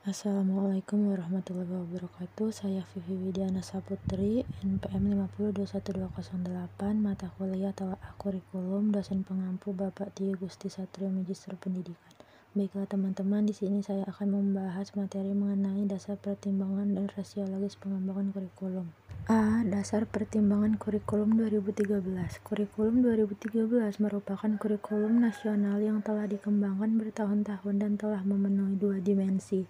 Assalamualaikum warahmatullahi wabarakatuh. Saya Vivi Widiana Saputri, NPM 50211208, mata kuliah Telaah Kurikulum, dosen pengampu Bapak Tio Gusti Satrio, Magister Pendidikan. Baiklah teman-teman, di sini saya akan membahas materi mengenai dasar pertimbangan dan rasiologis pengembangan kurikulum. A. Dasar pertimbangan kurikulum 2013. Kurikulum 2013 merupakan kurikulum nasional yang telah dikembangkan bertahun-tahun dan telah memenuhi dua dimensi.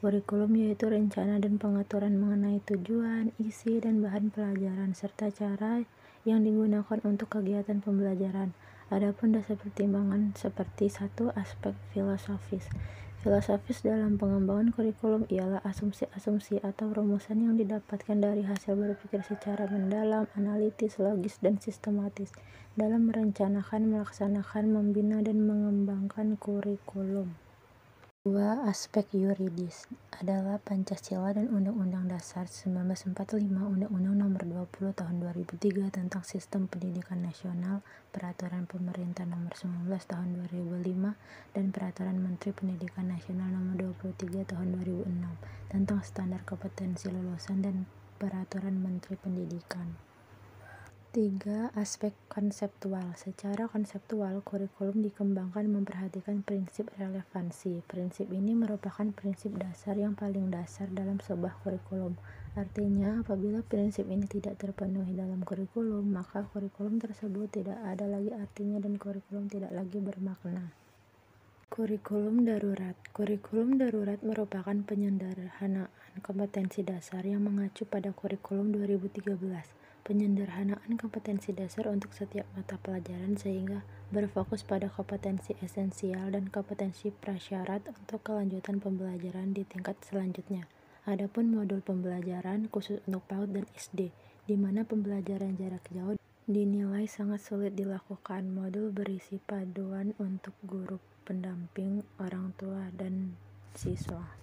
Kurikulum yaitu rencana dan pengaturan mengenai tujuan, isi, dan bahan pelajaran, serta cara yang digunakan untuk kegiatan pembelajaran. Adapun dasar pertimbangan seperti 1. Aspek filosofis. Filosofis dalam pengembangan kurikulum ialah asumsi-asumsi atau rumusan yang didapatkan dari hasil berpikir secara mendalam, analitis, logis, dan sistematis dalam merencanakan, melaksanakan, membina, dan mengembangkan kurikulum. 2. Aspek yuridis adalah Pancasila dan Undang-Undang Dasar 1945, Undang-Undang Nomor 20 Tahun 2003 tentang Sistem Pendidikan Nasional, Peraturan Pemerintah Nomor 19 Tahun 2005, dan Peraturan Menteri Pendidikan Nasional Nomor 23 Tahun 2006 tentang standar kompetensi lulusan dan Peraturan Menteri Pendidikan. 3. Aspek konseptual. Secara konseptual, kurikulum dikembangkan memperhatikan prinsip relevansi. Prinsip ini merupakan prinsip dasar yang paling dasar dalam sebuah kurikulum. Artinya, apabila prinsip ini tidak terpenuhi dalam kurikulum, maka kurikulum tersebut tidak ada lagi artinya dan kurikulum tidak lagi bermakna. Kurikulum darurat. Kurikulum darurat merupakan penyederhanaan kompetensi dasar yang mengacu pada kurikulum 2013. Penyederhanaan kompetensi dasar untuk setiap mata pelajaran sehingga berfokus pada kompetensi esensial dan kompetensi prasyarat untuk kelanjutan pembelajaran di tingkat selanjutnya. Adapun modul pembelajaran khusus untuk PAUD dan SD, di mana pembelajaran jarak jauh dinilai sangat sulit dilakukan. Modul berisi paduan untuk guru, pendamping, orang tua, dan siswa.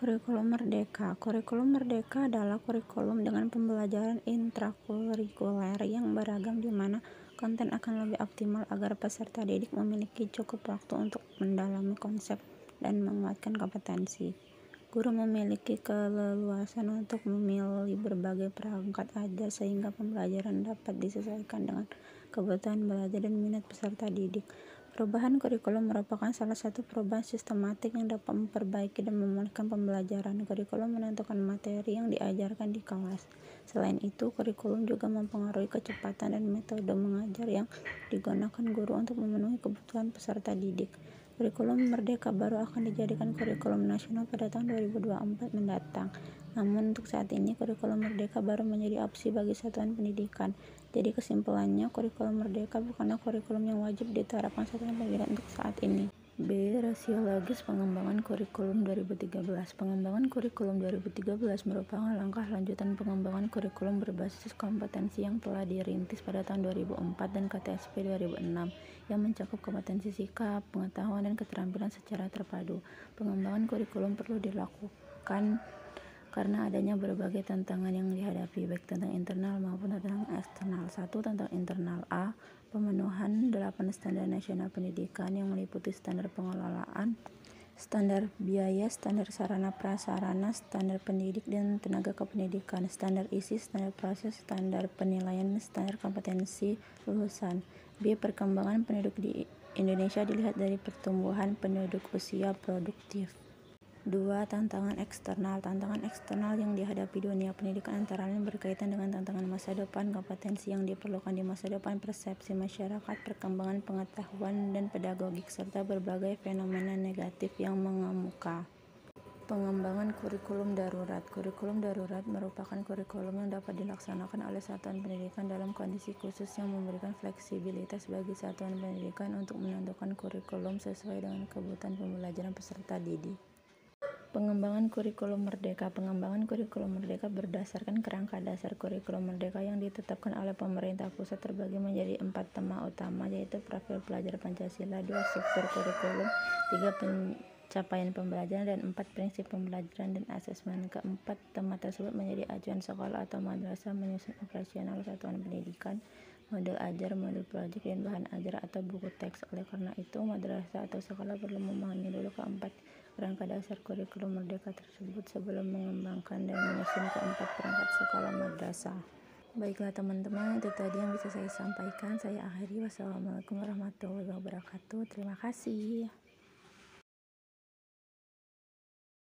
Kurikulum Merdeka. Kurikulum Merdeka adalah kurikulum dengan pembelajaran intrakurikuler yang beragam di mana konten akan lebih optimal agar peserta didik memiliki cukup waktu untuk mendalami konsep dan menguatkan kompetensi. Guru memiliki keleluasan untuk memilih berbagai perangkat ajar sehingga pembelajaran dapat disesuaikan dengan kebutuhan belajar dan minat peserta didik. Perubahan kurikulum merupakan salah satu perubahan sistematik yang dapat memperbaiki dan memulihkan pembelajaran. Kurikulum menentukan materi yang diajarkan di kelas. Selain itu, kurikulum juga mempengaruhi kecepatan dan metode mengajar yang digunakan guru untuk memenuhi kebutuhan peserta didik. Kurikulum Merdeka baru akan dijadikan kurikulum nasional pada tahun 2024 mendatang. Namun untuk saat ini, kurikulum Merdeka baru menjadi opsi bagi satuan pendidikan. Jadi kesimpulannya, kurikulum Merdeka bukanlah kurikulum yang wajib diterapkan satuan pendidikan untuk saat ini. B. Rasiologis pengembangan kurikulum 2013. Pengembangan kurikulum 2013 merupakan langkah lanjutan pengembangan kurikulum berbasis kompetensi yang telah dirintis pada tahun 2004 dan KTSP 2006 yang mencakup kompetensi sikap, pengetahuan, dan keterampilan secara terpadu. Pengembangan kurikulum perlu dilakukan karena adanya berbagai tantangan yang dihadapi, baik tentang internal maupun tentang eksternal. 1. Tentang internal. A. Pemenuhan 8 standar nasional pendidikan yang meliputi standar pengelolaan, standar biaya, standar sarana prasarana, standar pendidik dan tenaga kependidikan, standar isi, standar proses, standar penilaian, standar kompetensi lulusan. B. Perkembangan penduduk di Indonesia dilihat dari pertumbuhan penduduk usia produktif. 2. Tantangan eksternal. Tantangan eksternal yang dihadapi dunia pendidikan antara lain berkaitan dengan tantangan masa depan, kompetensi yang diperlukan di masa depan, persepsi masyarakat, perkembangan pengetahuan dan pedagogik, serta berbagai fenomena negatif yang mengemuka. Pengembangan kurikulum darurat. Kurikulum darurat merupakan kurikulum yang dapat dilaksanakan oleh satuan pendidikan dalam kondisi khusus yang memberikan fleksibilitas bagi satuan pendidikan untuk menentukan kurikulum sesuai dengan kebutuhan pembelajaran peserta didik. Pengembangan kurikulum Merdeka. Pengembangan kurikulum Merdeka berdasarkan kerangka dasar kurikulum Merdeka yang ditetapkan oleh pemerintah pusat terbagi menjadi 4 tema utama, yaitu profil pelajar Pancasila, 2 struktur kurikulum, 3 pencapaian pembelajaran, dan 4 prinsip pembelajaran dan asesmen. Keempat tema tersebut menjadi acuan sekolah atau madrasah menyusun operasional satuan pendidikan, modul ajar, modul proyek, dan bahan ajar atau buku teks. Oleh karena itu, madrasah atau sekolah perlu memahami dulu keempat kerangka dasar kurikulum merdeka tersebut sebelum mengembangkan dan menyusun keempat perangkat sekolah madrasah. Baiklah teman-teman, itu tadi yang bisa saya sampaikan. Saya akhiri. Wassalamualaikum warahmatullahi wabarakatuh. Terima kasih.